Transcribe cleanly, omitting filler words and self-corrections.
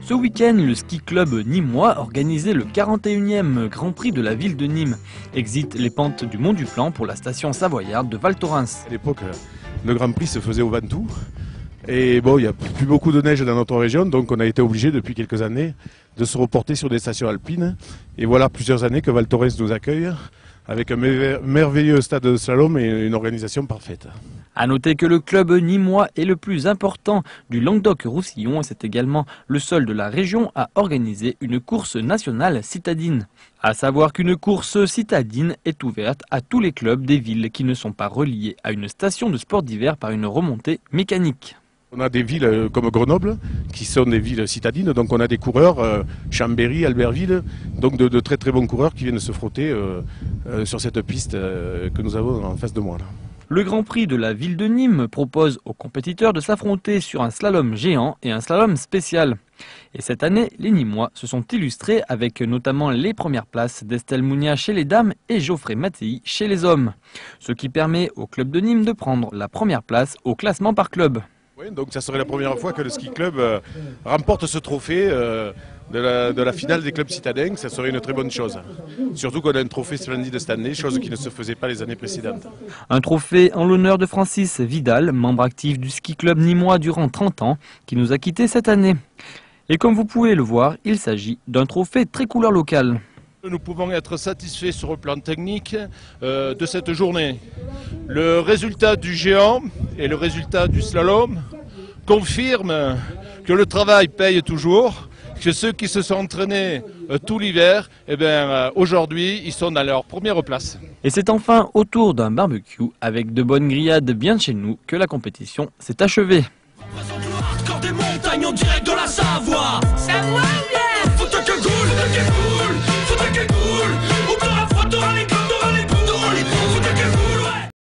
Ce week-end, le ski club nîmois organisait le 41e Grand Prix de la ville de Nîmes. Exit les pentes du Mont du Plan pour la station savoyarde de Val Thorens. À l'époque, le Grand Prix se faisait au Ventoux. Et bon, il n'y a plus beaucoup de neige dans notre région, donc on a été obligé depuis quelques années de se reporter sur des stations alpines. Et voilà plusieurs années que Val Thorens nous accueille, avec un merveilleux stade de slalom et une organisation parfaite. A noter que le club nîmois est le plus important du Languedoc-Roussillon et c'est également le seul de la région à organiser une course nationale citadine. À savoir qu'une course citadine est ouverte à tous les clubs des villes qui ne sont pas reliés à une station de sport d'hiver par une remontée mécanique. On a des villes comme Grenoble qui sont des villes citadines, donc on a des coureurs, Chambéry, Albertville, donc de très très bons coureurs qui viennent se frotter sur cette piste que nous avons en face de moi là. Le Grand Prix de la ville de Nîmes propose aux compétiteurs de s'affronter sur un slalom géant et un slalom spécial. Et cette année, les Nîmois se sont illustrés avec notamment les premières places d'Estelle Mounia chez les dames et Geoffrey Mattei chez les hommes. Ce qui permet au club de Nîmes de prendre la première place au classement par club. Oui, donc ça serait la première fois que le ski club remporte ce trophée de la finale des clubs citadins. Ça serait une très bonne chose. Surtout qu'on a un trophée splendide cette année, chose qui ne se faisait pas les années précédentes. Un trophée en l'honneur de Francis Vidal, membre actif du ski club nîmois durant 30 ans, qui nous a quittés cette année. Et comme vous pouvez le voir, il s'agit d'un trophée très couleur locale. Nous pouvons être satisfaits sur le plan technique de cette journée. Le résultat du géant et le résultat du slalom confirment que le travail paye toujours, que ceux qui se sont entraînés tout l'hiver, aujourd'hui, ils sont dans leur première place. Et c'est enfin autour d'un barbecue avec de bonnes grillades bien de chez nous que la compétition s'est achevée. Des montagnes en direct de la Savoie.